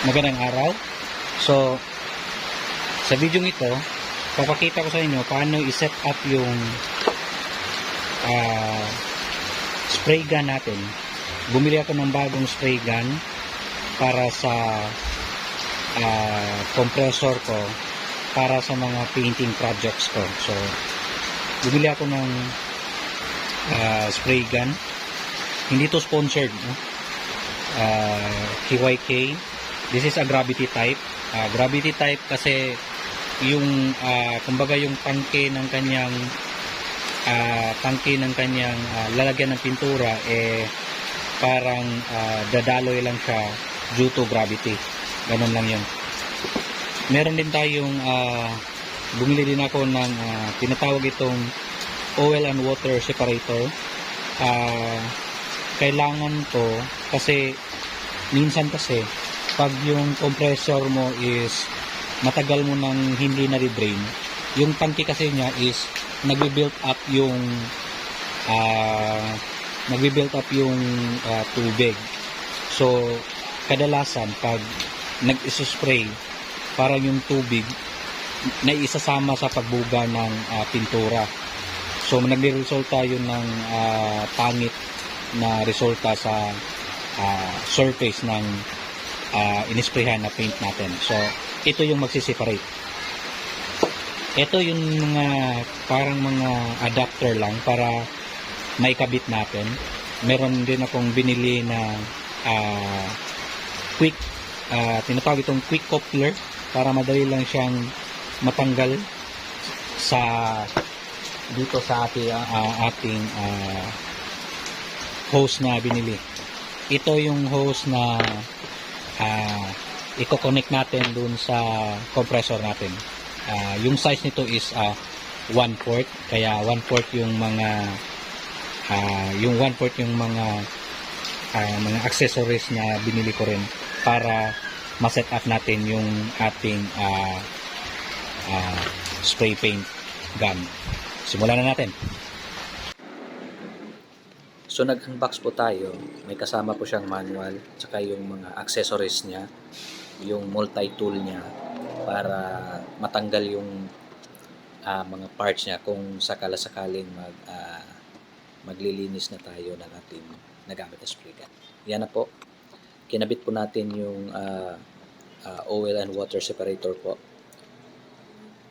Magandang araw. So, sa video ito, papakita ko sa inyo paano i-set up yung spray gun natin. Bumili ako ng bagong spray gun para sa compressor ko, para sa mga painting projects ko. So, bumili ako ng spray gun. Hindi to sponsored, no? KYK. This is a gravity type. Gravity type kasi yung kumbaga yung tangke ng kanyang lalagyan ng pintura parang dadaloy lang siya due to gravity. Ganun lang yun. Meron din tayong bumili din ako ng tinatawag itong oil and water separator. Kailangan to kasi minsan kasi pag yung compressor mo is matagal mo nang hindi na-drain, yung tangke kasi niya is nagbe-build up yung tubig. So kadalasan pag nag-spray, parang yung tubig na isasama sa pagbuga ng pintura. So nagre-resulta yun ng pangit na resulta sa surface ng inisprayhan na paint natin. So ito yung magsiseparate. Ito yung mga parang mga adapter lang para maikabit natin. Meron din akong binili na quick tinatawag itong quick coupler para madali lang siyang matanggal sa dito sa ating hose na binili. Ito yung hose na i-connect natin dun sa compressor natin. Yung size nito is 1/4, kaya 1/4 yung mga mga accessories na binili ko rin para ma-set up natin yung ating spray paint gun. Simulan na natin. So nag-unbox po tayo, may kasama po siyang manual, tsaka yung mga accessories niya, yung multi-tool niya para matanggal yung mga parts niya kung sakala-sakaling maglilinis na tayo ng ating nagamit na spray gun. Yan na po, kinabit po natin yung oil and water separator po.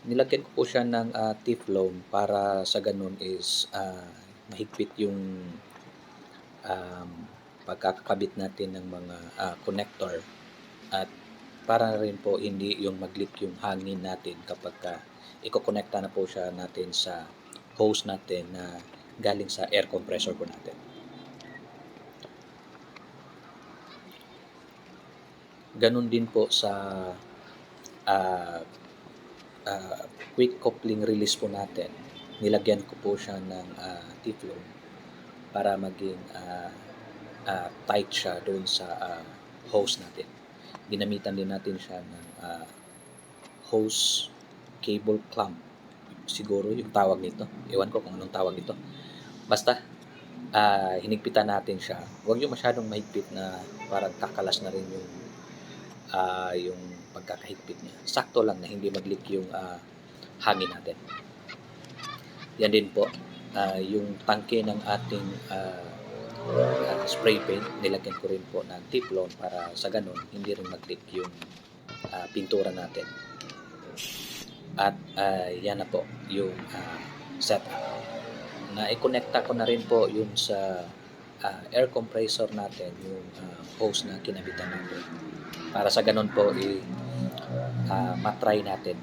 Nilagyan ko po siya ng Teflon para sa ganun is mahigpit yung pagkakabit natin ng mga connector, at para rin po hindi yung mag-leak yung hangin natin kapag i-connecta na po siya natin sa hose natin na galing sa air compressor po natin. Ganun din po sa quick coupling release po natin. Nilagyan ko po siya ng Teflon para maging tight siya doon sa hose natin. Ginamitan din natin siya ng hose cable clamp. Siguro yung tawag nito. Ewan ko kung anong tawag nito. Basta, hinigpitan natin siya. Huwag yung masyadong mahigpit na parang kakalas na rin yung pagkakahigpit niya. Sakto lang na hindi mag-leak yung hangin natin. Yan din po. Yung tangke ng ating spray paint, nilagyan ko rin po ng Teflon para sa ganun hindi rin mag-leak yung pintura natin. At yan na po yung setup. Na i-connecta ko na rin po yung sa air compressor natin, yung hose na kinabitan natin. Para sa ganun po matry natin.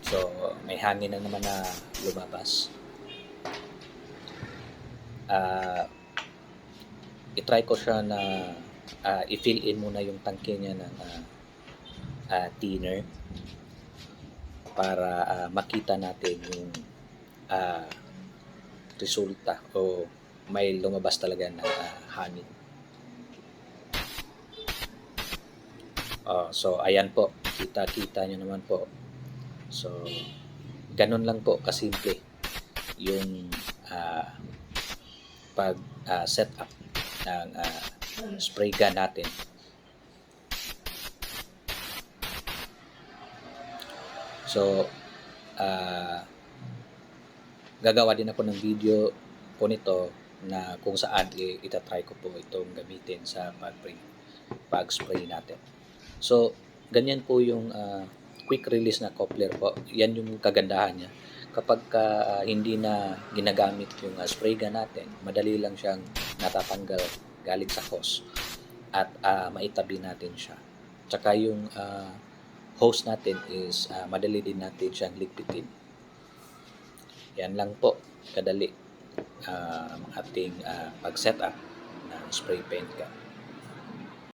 So, may hangin na naman na lumabas. I-try ko siya na i-fill in muna yung tangke niya ng thinner para makita natin yung resulta o may lumabas talaga na hangin. So, ayan po. Kita-kita nyo naman po. So, ganun lang po kasimple yung pag set up ng spray gun natin So, gagawa din ako ng video po nito na kung saan itatry ko po itong gamitin sa pag-spray natin. So, ganyan po yung quick release na coupler po. Yan yung kagandahan niya. Kapag hindi na ginagamit yung spray gun natin, madali lang siyang natatanggal galing sa hose at maitabi natin siya. Tsaka yung hose natin is madali din natin siyang ligpitin. Yan lang po kadali ang ating pag-setup ng spray paint gun.